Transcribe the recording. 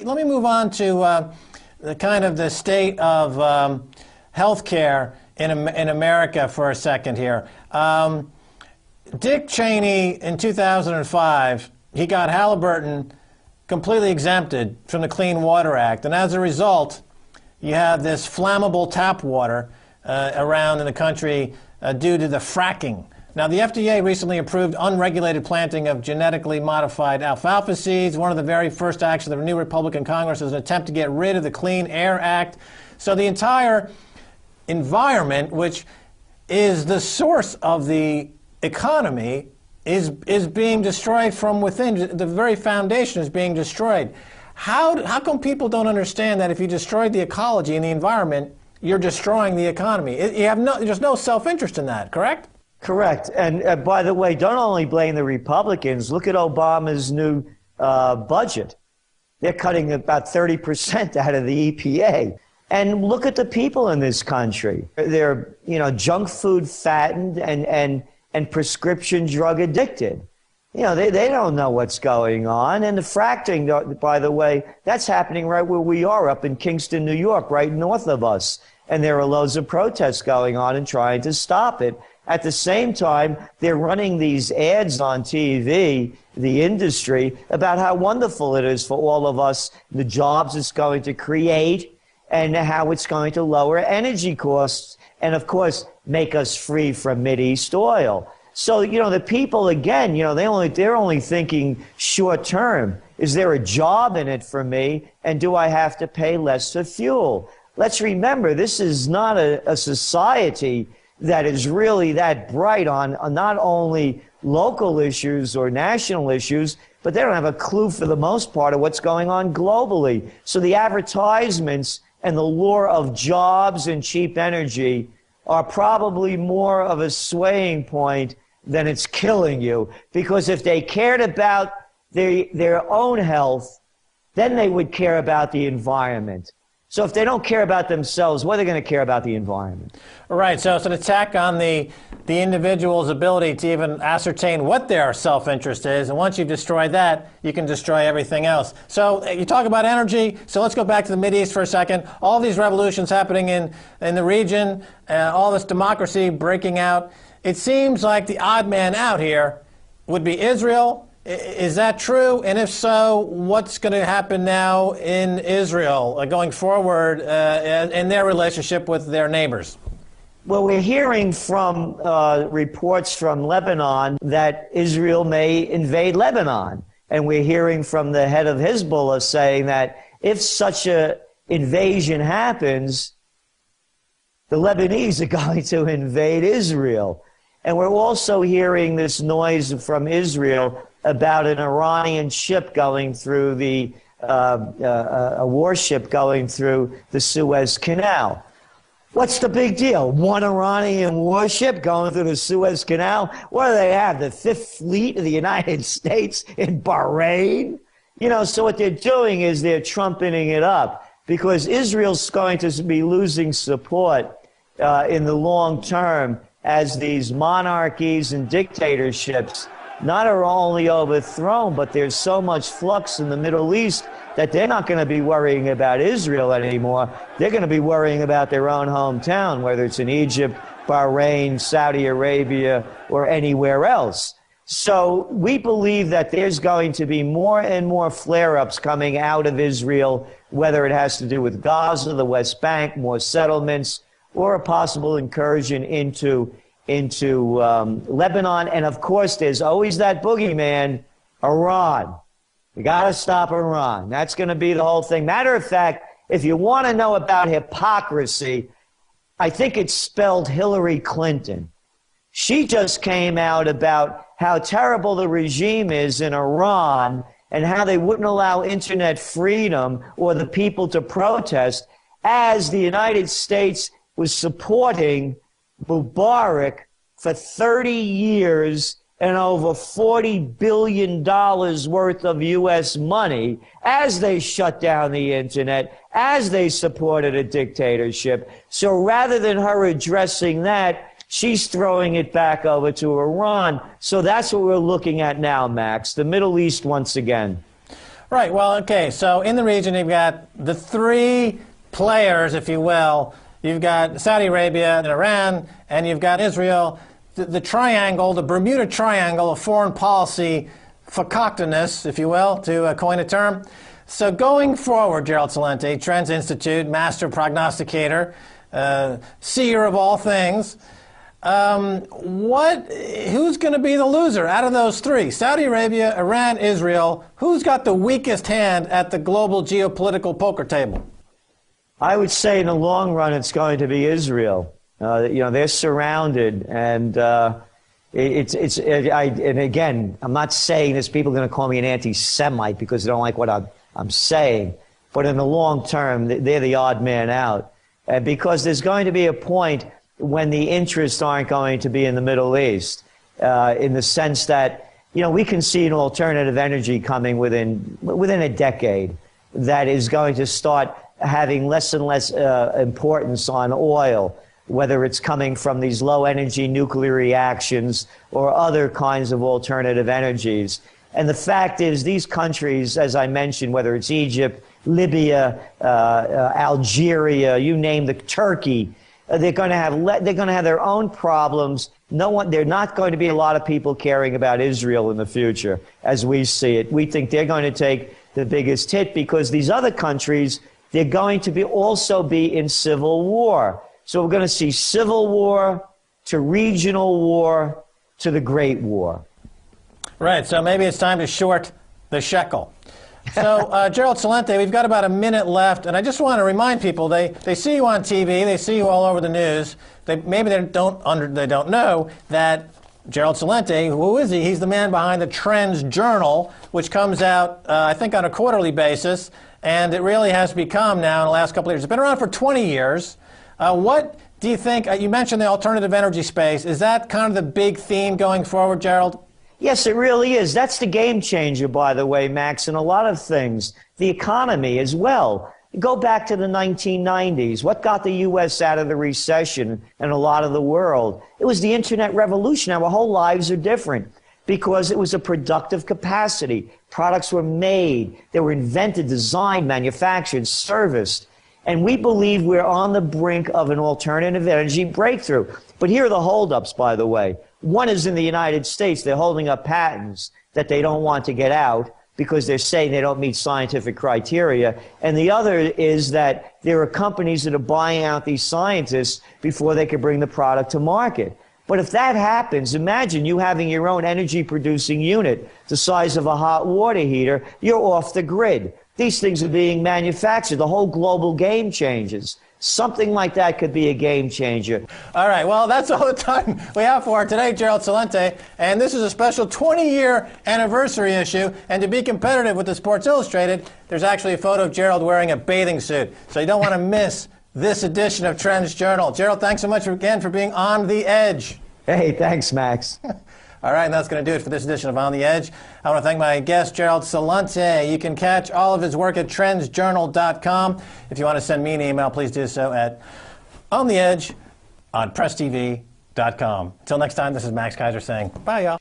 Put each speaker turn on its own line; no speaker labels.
let me move on to the state of health care in America for a second here. Dick Cheney, in 2005, he got Halliburton completely exempted from the Clean Water Act. And as a result, you have this flammable tap water around in the country due to the fracking. Now, the FDA recently approved unregulated planting of genetically modified alfalfa seeds. One of the very first actions of the new Republican Congress is an attempt to get rid of the Clean Air Act. So the entire environment, which is the source of the economy, is being destroyed from within. The very foundation is being destroyed. How come people don't understand that if you destroy the ecology and the environment, you're destroying the economy? There's no self-interest in that, correct?
Correct. And by the way, don't only blame the Republicans. Look at Obama's new budget. They're cutting about 30% out of the EPA. And look at the people in this country. They're, junk food fattened and prescription drug addicted. They don't know what's going on. And the fracking, by the way, that's happening right where we are, up in Kingston, New York, right north of us. And there are loads of protests going on and trying to stop it. At the same time, they're running these ads on TV, the industry, about how wonderful it is for all of us, the jobs it's going to create, and how it's going to lower energy costs, and of course, make us free from Mideast oil. So, the people, again, they're only thinking short term. Is there a job in it for me? And do I have to pay less for fuel? Let's remember, this is not a society that is really that bright on not only local issues or national issues, but they don't have a clue for the most part of what's going on globally. So the advertisements and the lure of jobs and cheap energy are probably more of a swaying point than it's killing you. Because if they cared about their own health, then they would care about the environment. So if they don't care about themselves, what are they going to care about the environment?
Right. So it's an attack on the individual's ability to even ascertain what their self-interest is. And once you've destroyed that, you can destroy everything else. So you talk about energy. So let's go back to the Mideast for a second. All these revolutions happening in the region, all this democracy breaking out. It seems like the odd man out here would be Israel. Is that true? And if so, what's going to happen now in Israel going forward in their relationship with their neighbors?
Well, we're hearing from reports from Lebanon that Israel may invade Lebanon. And we're hearing from the head of Hezbollah saying that if such an invasion happens, the Lebanese are going to invade Israel. And we're also hearing this noise from Israel about an Iranian ship going through a warship going through the Suez Canal. What's the big deal? One Iranian warship going through the Suez Canal? What do they have? The Fifth Fleet of the United States in Bahrain? So what they're doing is they're trumpeting it up because Israel's going to be losing support in the long term as these monarchies and dictatorships not are only overthrown, but there's so much flux in the Middle East that they're not going to be worrying about Israel anymore. They're going to be worrying about their own hometown, whether it's in Egypt, Bahrain, Saudi Arabia, or anywhere else. So we believe that there's going to be more and more flare-ups coming out of Israel, whether it has to do with Gaza, the West Bank, more settlements, or a possible incursion into Lebanon. And of course, there's always that boogeyman, Iran. You got to stop Iran. That's going to be the whole thing. Matter of fact, if you want to know about hypocrisy, I think it's spelled Hillary Clinton. She just came out about how terrible the regime is in Iran and how they wouldn't allow internet freedom or the people to protest, as the United States was supporting Mubarak for 30 years and over $40 billion worth of U.S. money as they shut down the internet, as they supported a dictatorship. So rather than her addressing that, she's throwing it back over to Iran. So that's what we're looking at now, Max, the Middle East once again.
Right. Well, okay. So in the region, you've got the three players, if you will. You've got Saudi Arabia and Iran, and you've got Israel. The triangle, the Bermuda Triangle of foreign policy facoctinous, if you will, to coin a term. So going forward, Gerald Celente, Trends Institute, master prognosticator, seer of all things, who's going to be the loser out of those three? Saudi Arabia, Iran, Israel. Who's got the weakest hand at the global geopolitical poker table?
I would say in the long run, it's going to be Israel. They're surrounded, and and again, I'm not saying this. People are going to call me an anti-Semite because they don't like what I'm saying. But in the long term, they're the odd man out, because there's going to be a point when the interests aren't going to be in the Middle East, in the sense that we can see an alternative energy coming within a decade that is going to start having less and less importance on oil, whether it's coming from these low-energy nuclear reactions or other kinds of alternative energies. And the fact is, these countries, as I mentioned, whether it's Egypt, Libya, Algeria, you name the Turkey, they're going to have their own problems. There are not going to be a lot of people caring about Israel in the future, as we see it. We think they're going to take the biggest hit because these other countries, they're going to also be in civil war. So we're going to see civil war to regional war to the Great War.
Right, so maybe it's time to short the shekel. So, Gerald Celente, we've got about a minute left, and I just want to remind people, they see you on TV, they see you all over the news. Maybe they don't know that Gerald Celente, who is he? He's the man behind the Trends Journal, which comes out, I think, on a quarterly basis, and it really has become now in the last couple of years. It's been around for 20 years. What do you think, you mentioned the alternative energy space, is that kind of the big theme going forward, Gerald?
Yes, it really is. That's the game changer, by the way, Max, in a lot of things. The economy as well. Go back to the 1990s. What got the U.S. out of the recession and a lot of the world? It was the Internet revolution. Our whole lives are different because it was a productive capacity. Products were made. They were invented, designed, manufactured, serviced. And we believe we're on the brink of an alternative energy breakthrough. But here are the holdups, by the way. One is in the United States. They're holding up patents that they don't want to get out because they're saying they don't meet scientific criteria. And the other is that there are companies that are buying out these scientists before they can bring the product to market. But if that happens, imagine you having your own energy-producing unit the size of a hot water heater. You're off the grid. These things are being manufactured. The whole global game changes. Something like that could be a game changer.
All right, well, that's all the time we have for today, Gerald Celente. And this is a special 20-year anniversary issue. And to be competitive with the Sports Illustrated, there's actually a photo of Gerald wearing a bathing suit. So you don't want to miss this edition of Trends Journal. Gerald, thanks so much again for being on the edge.
Hey, thanks, Max.
All right, and that's going to do it for this edition of On the Edge. I want to thank my guest, Gerald Celente. You can catch all of his work at trendsjournal.com. If you want to send me an email, please do so at ontheedge on presstv.com. Until next time, this is Max Keiser saying bye, y'all.